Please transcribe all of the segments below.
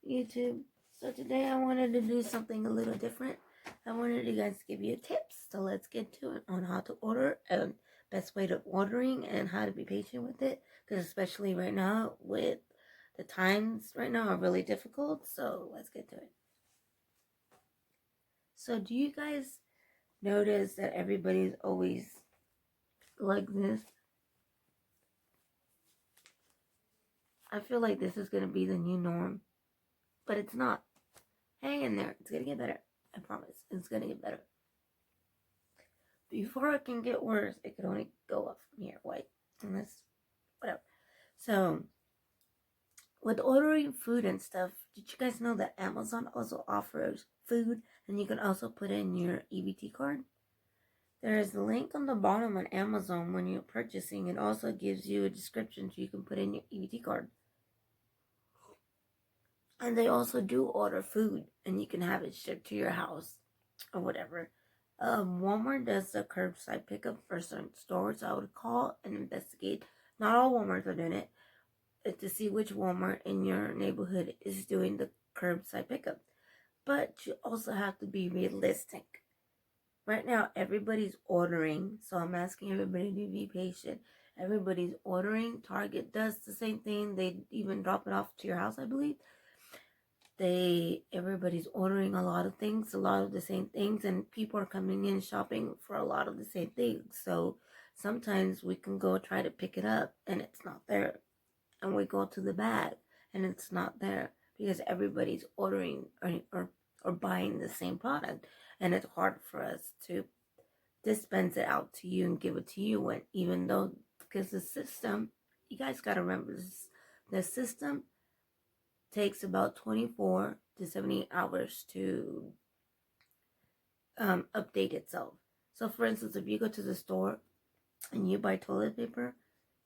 YouTube. So today I wanted to do something a little different. I wanted you guys to give you tips. So let's get to it on how to order and best way to ordering and how to be patient with it. Because especially right now with the times right now are really difficult. So let's get to it. So do you guys notice that everybody's always like this? I feel like this is going to be the new norm. But it's not. Hang in there. It's going to get better. I promise. It's going to get better. Before it can get worse, it can only go up from here. Wait. And this, whatever. So, with ordering food and stuff, did you guys know that Amazon also offers food and you can also put in your EBT card? There is a link on the bottom on Amazon when you're purchasing. It also gives you a description so you can put in your EBT card. And they also do order food and you can have it shipped to your house or whatever. Walmart does the curbside pickup for certain stores. I would call and investigate. Not all Walmarts are doing it. To see which Walmart in your neighborhood is doing the curbside pickup. But you also have to be realistic. Right now, everybody's ordering, so I'm asking everybody to be patient. Everybody's ordering. Target does the same thing. They even drop it off to your house, I believe. Everybody's ordering a lot of things, a lot of the same things, and people are coming in shopping for a lot of the same things. So sometimes we can go try to pick it up and it's not there, and we go to the bag and it's not there because everybody's ordering or buying the same product, and it's hard for us to dispense it out to you and give it to you when, even though, because the system, you guys got to remember this, the system takes about 24 to 78 hours to update itself. So for instance, if you go to the store and you buy toilet paper,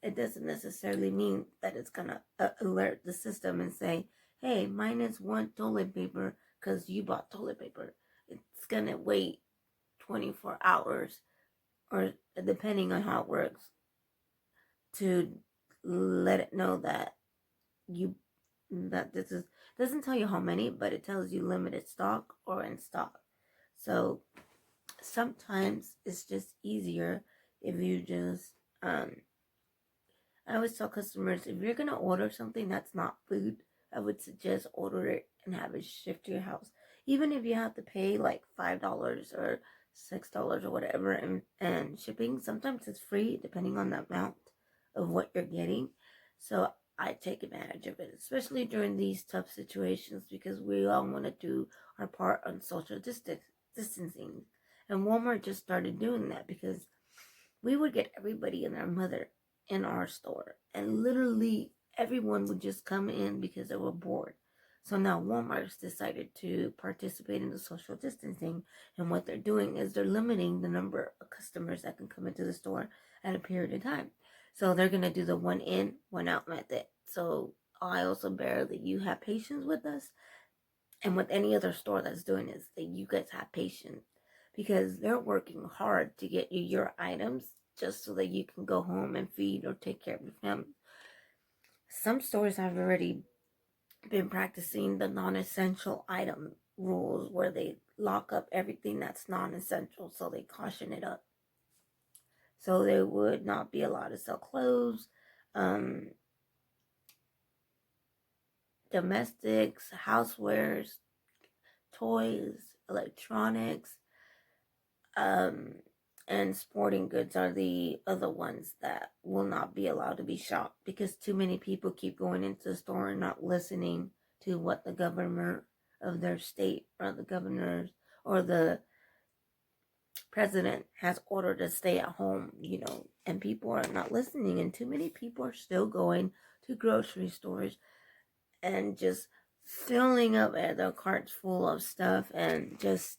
it doesn't necessarily mean that it's gonna alert the system and say, hey, minus one toilet paper because you bought toilet paper. It's gonna wait 24 hours, or depending on how it works, to let it know that this is, doesn't tell you how many, but it tells you limited stock or in stock. So sometimes it's just easier if you just I always tell customers, if you're gonna order something that's not food, I would suggest order it and have it shipped to your house. Even if you have to pay like $5 or $6 or whatever and shipping, sometimes it's free depending on the amount of what you're getting. So I take advantage of it, especially during these tough situations, because we all want to do our part on social distancing. And Walmart just started doing that because we would get everybody and their mother in our store, and literally everyone would just come in because they were bored. So now Walmart's decided to participate in the social distancing, and what they're doing is they're limiting the number of customers that can come into the store at a period of time. So they're going to do the one in, one out method. So I also bear that you have patience with us, and with any other store that's doing this, that you guys have patience, because they're working hard to get you your items just so that you can go home and feed or take care of your family. Some stores have already been practicing the non-essential item rules, where they lock up everything that's non-essential, so they caution it up. So they would not be allowed to sell clothes, domestics, housewares, toys, electronics, and sporting goods are the other ones that will not be allowed to be shopped, because too many people keep going into the store and not listening to what the governor of their state or the governors or the president has ordered to stay at home, and people are not listening, and too many people are still going to grocery stores and just filling up their carts full of stuff and just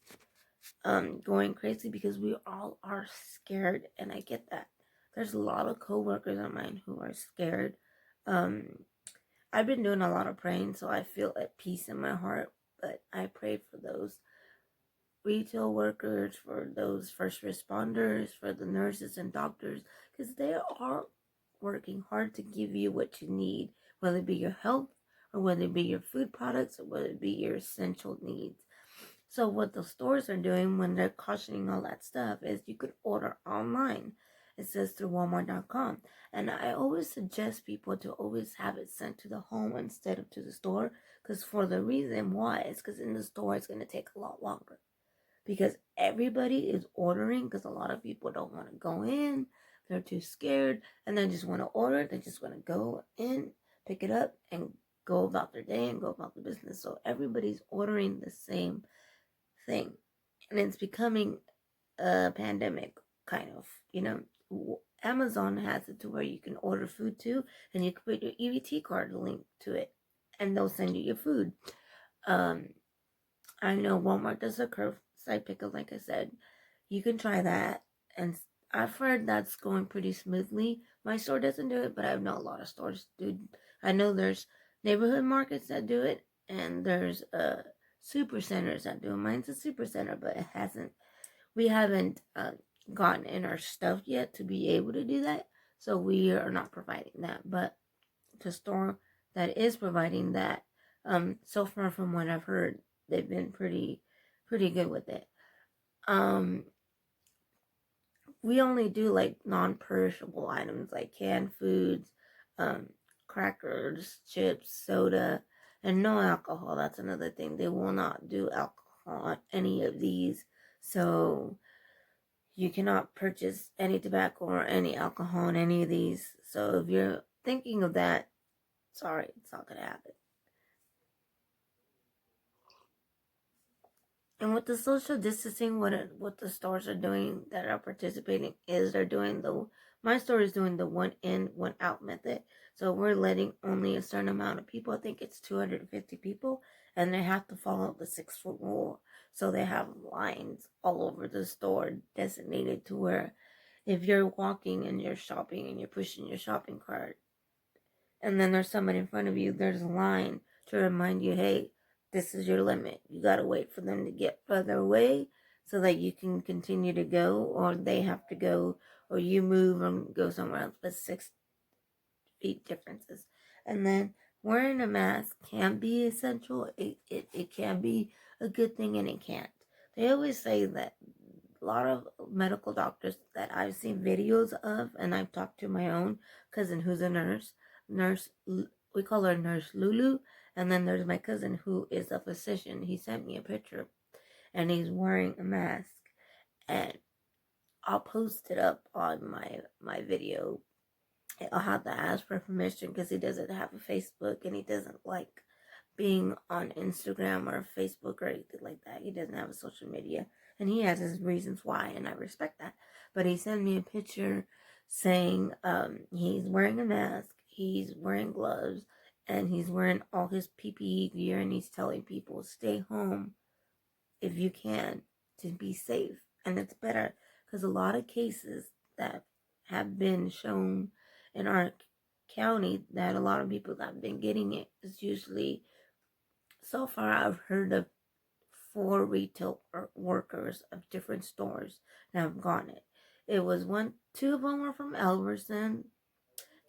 going crazy because we all are scared, and I get that. There's a lot of coworkers of mine who are scared. I've been doing a lot of praying, so I feel at peace in my heart, but I pray for those retail workers, for those first responders, for the nurses and doctors, because they are working hard to give you what you need, whether it be your health or whether it be your food products, or whether it be your essential needs. So what the stores are doing when they're cautioning all that stuff is you could order online. It says through Walmart.com. And I always suggest people to always have it sent to the home instead of to the store. Because for the reason why is because in the store it's going to take a lot longer. Because everybody is ordering because a lot of people don't want to go in. They're too scared and they just want to order. They just want to go in, pick it up, and go about their day and go about the business. So everybody's ordering the same thing. And it's becoming a pandemic, kind of. Amazon has it to where you can order food too, and you can put your EBT card link to it, and they'll send you your food. I know Walmart does a curbside pickup, like I said. You can try that, and I've heard that's going pretty smoothly. My store doesn't do it, but I know a lot of stores do. I know there's neighborhood markets that do it, and there's super centers that do it. Mine's a super center, but we haven't gotten in our stuff yet to be able to do that, so we are not providing that. But the store that is providing that, so far from what I've heard, they've been pretty good with it. We only do like non-perishable items like canned foods, crackers, chips, soda, and no alcohol. That's another thing. They will not do alcohol on any of these. So you cannot purchase any tobacco or any alcohol in any of these. So if you're thinking of that, sorry, it's not going to happen. And with the social distancing, what the stores are doing that are participating is my store is doing the 1 in, 1 out method. So we're letting only a certain amount of people, I think it's 250 people, and they have to follow the 6-foot rule. So they have lines all over the store designated to where if you're walking and you're shopping and you're pushing your shopping cart, and then there's someone in front of you, there's a line to remind you, hey, this is your limit. You gotta wait for them to get further away so that you can continue to go, or they have to go, or you move and go somewhere else. But 6 feet differences. And then wearing a mask can be essential. It can be a good thing, and it can't. They always say that a lot of medical doctors that I've seen videos of, and I've talked to my own cousin who's a nurse, we call her Nurse Lulu, and then there's my cousin who is a physician. He sent me a picture, and he's wearing a mask, and I'll post it up on my video. I'll have to ask for permission because he doesn't have a Facebook, and he doesn't like being on Instagram or Facebook or anything like that. He doesn't have a social media, and he has his reasons why, and I respect that. But he sent me a picture saying he's wearing a mask, he's wearing gloves, and he's wearing all his PPE gear, and he's telling people stay home if you can to be safe. And it's better because a lot of cases that have been shown in our county that a lot of people that have been getting it is usually, so far I've heard of 4 retail workers of different stores that have gotten it. It was 2 of them were from Elverson.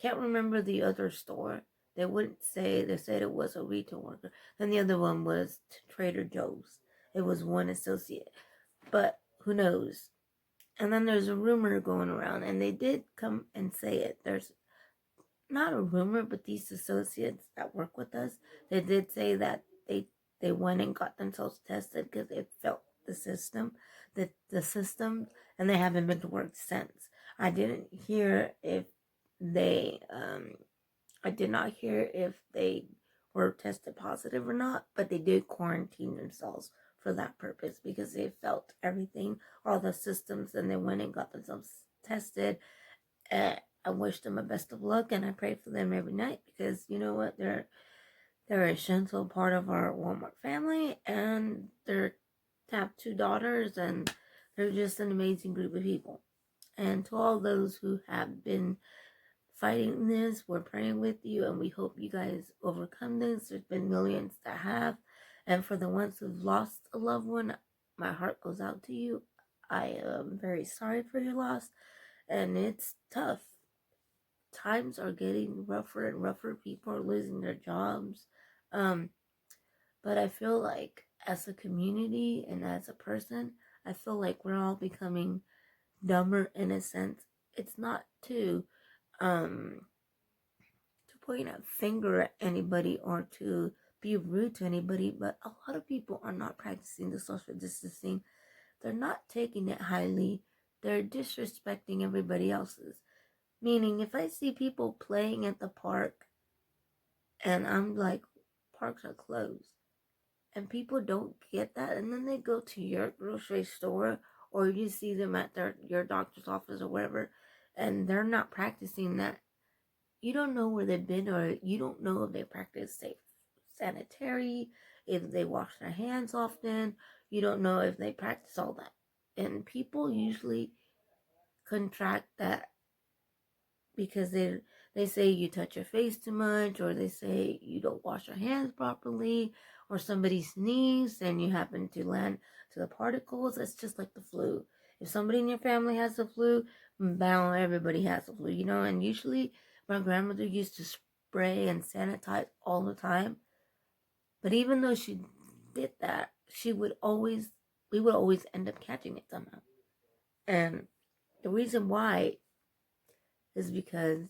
Can't remember the other store. They wouldn't say, they said it was a retail worker. Then the other one was Trader Joe's. It was one associate. But who knows? And then there's a rumor going around, and they did come and say it. There's not a rumor, but these associates that work with us, they did say that they went and got themselves tested because they felt the system, the system, and they haven't been to work since. I didn't hear if they I did not hear if they were tested positive or not, but they did quarantine themselves for that purpose because they felt everything, all the systems, and they went and got themselves tested. I wish them the best of luck, and I pray for them every night because you know what, they're an essential part of our Walmart family, and they have 2 daughters, and they're just an amazing group of people. And to all those who have been fighting this, we're praying with you, and we hope you guys overcome this. There's been millions that have, and for the ones who've lost a loved one, my heart goes out to you. I am very sorry for your loss, and it's tough. Times are getting rougher and rougher. People are losing their jobs. But I feel like as a community and as a person, I feel like we're all becoming dumber in a sense. It's not um to point a finger at anybody or to be rude to anybody, but a lot of people are not practicing the social distancing. They're not taking it highly. They're disrespecting everybody else's. Meaning, if I see people playing at the park and I'm like, parks are closed, and people don't get that, and then they go to your grocery store or you see them at your doctor's office or wherever, and they're not practicing that, you don't know where they've been, or you don't know if they practice safe sanitary, if they wash their hands often. You don't know if they practice all that. And people usually contract that because they say you touch your face too much, or they say you don't wash your hands properly, or somebody sneezes and you happen to land to the particles. It's just like the flu. If somebody in your family has the flu, bound everybody has the flu, and usually my grandmother used to spray and sanitize all the time. But even though she did that, we would always end up catching it somehow. And the reason why is because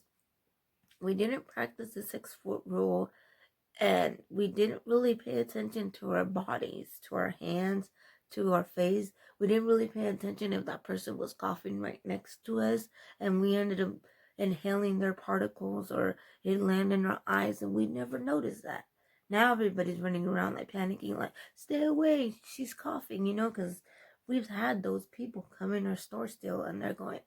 we didn't practice the 6 foot rule, and we didn't really pay attention to our bodies, to our hands, to our face. We didn't really pay attention if that person was coughing right next to us, and we ended up inhaling their particles, or it landed in our eyes, and we never noticed that. Now everybody's running around like panicking, like, stay away, she's coughing, because we've had those people come in our store still, and they're going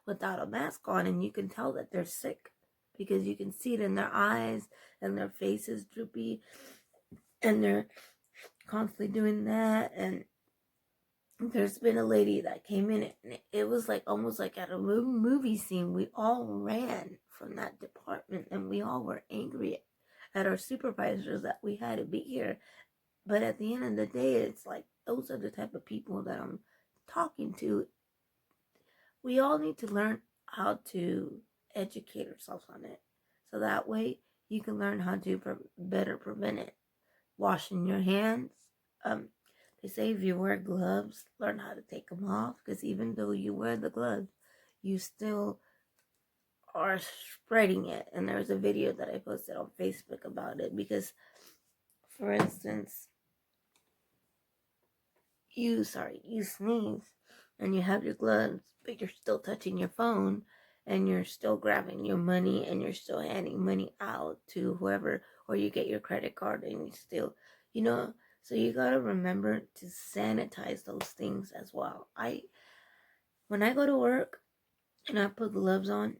without a mask on, and you can tell that they're sick because you can see it in their eyes, and their face is droopy, and they're constantly doing that. And there's been a lady that came in, and it was like almost like at a movie scene. We all ran from that department, and we all were angry at our supervisors that we had to be here. But at the end of the day, it's like those are the type of people that I'm talking to. We all need to learn how to educate ourselves on it, so that way you can learn how to better prevent it. Washing your hands. They say if you wear gloves, learn how to take them off, because even though you wear the gloves, you still are spreading it. And there's a video that I posted on Facebook about it, because, for instance, you sneeze and you have your gloves, but you're still touching your phone, and you're still grabbing your money, and you're still handing money out to whoever, or you get your credit card and you still, so you gotta remember to sanitize those things as well. When I go to work and I put gloves on,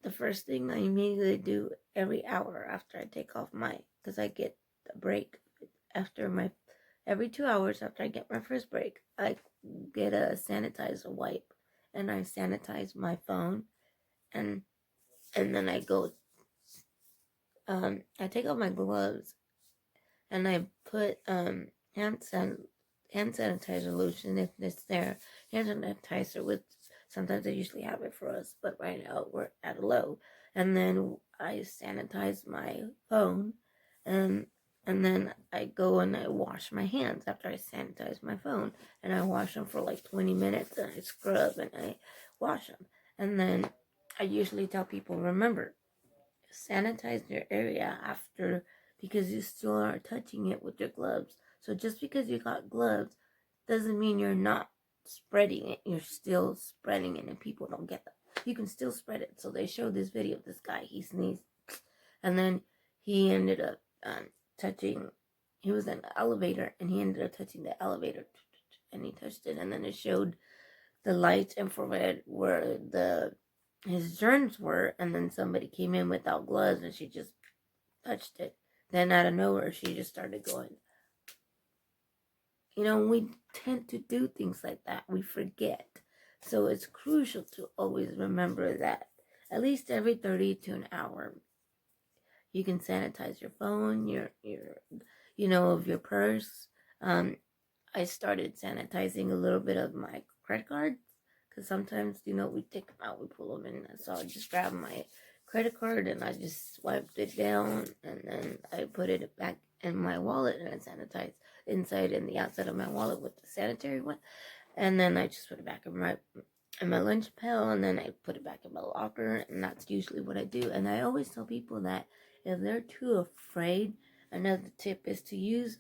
the first thing I immediately do every hour after I take off because I get a break after every 2 hours after I get my first break, I get a sanitizer wipe, and I sanitize my phone, and then I go, I take off my gloves, and I put hand sanitizer lotion if it's there, hand sanitizer with. Sometimes I usually have it for us, but right now we're at a low. And then I sanitize my phone, and then I go and I wash my hands after I sanitize my phone, and I wash them for like 20 minutes, and I scrub and I wash them. And then I usually tell people, remember, sanitize your area after, because you still are touching it with your gloves. So just because you got gloves doesn't mean you're not spreading it. You're still spreading it, and people don't get that. You can still spread it. So they showed this video of this guy. He sneezed, and then he ended up touching. He was in the elevator, and he ended up touching the elevator, and he touched it, and then it showed the lights infrared where his germs were, and then somebody came in without gloves, and she just touched it. Then out of nowhere, she just started going. We tend to do things like that. We forget. So it's crucial to always remember that at least every 30 to an hour, you can sanitize your phone, your of your purse. I started sanitizing a little bit of my credit cards, because sometimes, we take them out, we pull them in. So I just grab my credit card, and I just swiped it down, and then I put it back in my wallet, and I sanitized inside and the outside of my wallet with the sanitary one, and then I just put it back in my lunch pail, and then I put it back in my locker, and that's usually what I do. And I always tell people that if they're too afraid, another tip is to use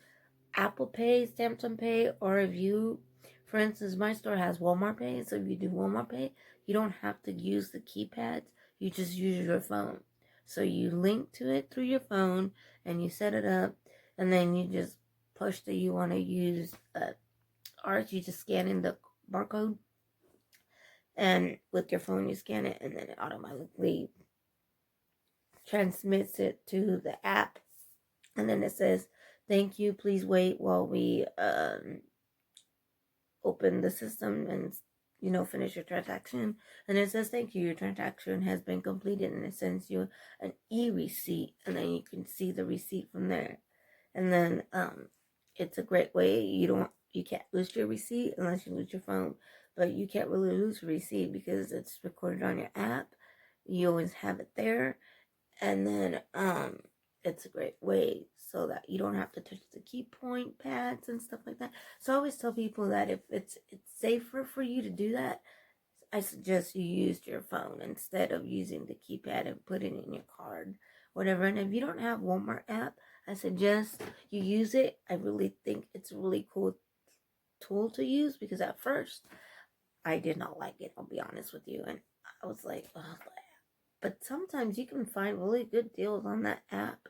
Apple Pay, Samsung Pay, or if you, for instance, my store has Walmart Pay, so if you do Walmart Pay, you don't have to use the keypads, you just use your phone. So you link to it through your phone, and you set it up, and then you just push that you want to use ours, you just scan in the barcode, and with your phone you scan it, and then it automatically transmits it to the app, and then it says, "Thank you, please wait while we open the system and finish your transaction." And it says, "Thank you, your transaction has been completed," and it sends you an e-receipt, and then you can see the receipt from there. And then it's a great way. You can't lose your receipt unless you lose your phone, but you can't really lose a receipt because it's recorded on your app. You always have it there. And then it's a great way so that you don't have to touch the key point pads and stuff like that. So I always tell people that if it's safer for you to do that, I suggest you use your phone instead of using the keypad and putting it in your card, whatever. And if you don't have Walmart app, I suggest you use it. I really think it's a really cool tool to use, because at first I did not like it, I'll be honest with you, and I was like, oh, but sometimes you can find really good deals on that app.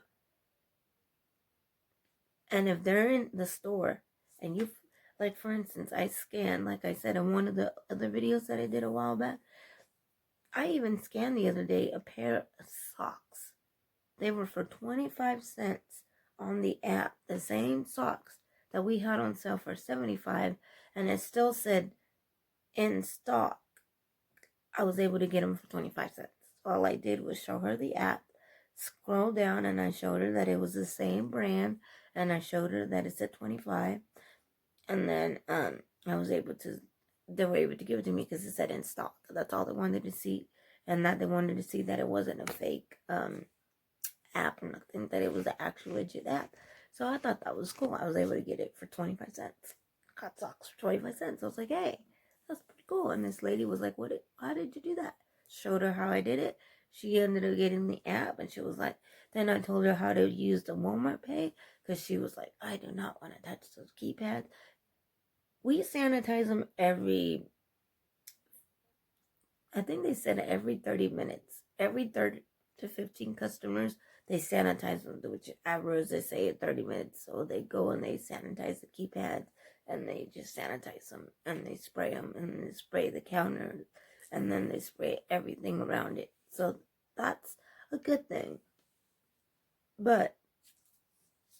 And if they're in the store and you, like for instance, I scanned, like I said in one of the other videos that I did a while back, I even scanned the other day a pair of socks. They were for 25 cents on the app, the same socks that we had on sale for 75, and it still said in stock. I was able to get them for 25 cents. All I did was show her the app, scroll down, and I showed her that it was the same brand, and I showed her that it said 25, and then I was able to, they were able to give it to me because it said in stock. That's all they wanted to see, and that they wanted to see that it wasn't a fake app or nothing, that it was the actual legit app. So I thought that was cool. I was able to get it for 25 cents. Got socks for 25 cents. I was like, hey, that's pretty cool. And this lady was like, how did you do that? Showed her how I did it. She ended up getting the app, and she was like, then I told her how to use the Walmart Pay, because she was like, I do not want to touch those keypads. We sanitize them I think they said every 30 minutes. Every 30 to 15 customers, they sanitize them, which average they say 30 minutes. So they go and they sanitize the keypads, and they just sanitize them, and they spray them, and they spray the counter, and then they spray everything around it. So that's a good thing. But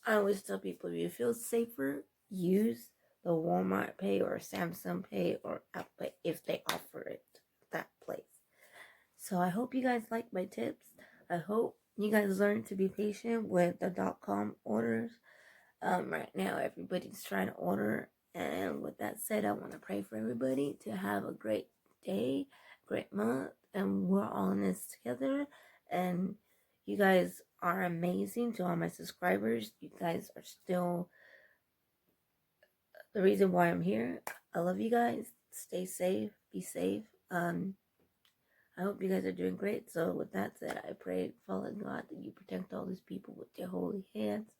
I always tell people, if you feel safer, use the Walmart Pay or Samsung Pay or Apple Pay if they offer it that place. So I hope you guys like my tips. I hope you guys learn to be patient with the .com orders. Right now, everybody's trying to order. And with that said, I want to pray for everybody to have a great day, great month, and we're all in this together. And you guys are amazing. To all my subscribers, you guys are still the reason why I'm here. I love you guys. Stay safe. Be safe. I hope you guys are doing great. So with that said, I pray, Father God, that you protect all these people with your holy hands,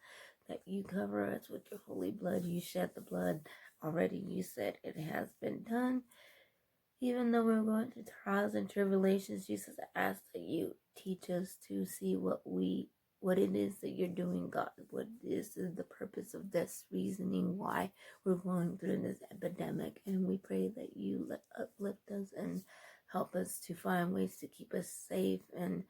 that you cover us with your holy blood. You shed the blood already. You said it has been done. Even though we're going through trials and tribulations, Jesus, I ask that you teach us to see what it is that you're doing, God. What is the purpose of this reasoning why we're going through this epidemic. And we pray that you uplift us and help us to find ways to keep us safe and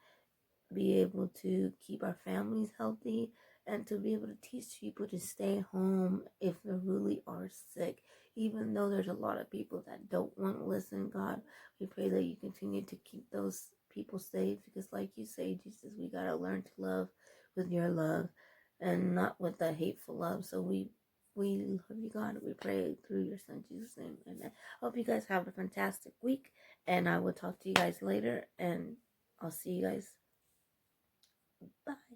be able to keep our families healthy, and to be able to teach people to stay home if they really are sick. Even though there's a lot of people that don't want to listen, God, we pray that you continue to keep those people safe, because like you say, Jesus, we got to learn to love with your love and not with the hateful love. So we love you, God. We pray through your son, Jesus' name. Amen. Hope you guys have a fantastic week, and I will talk to you guys later, and I'll see you guys Bye.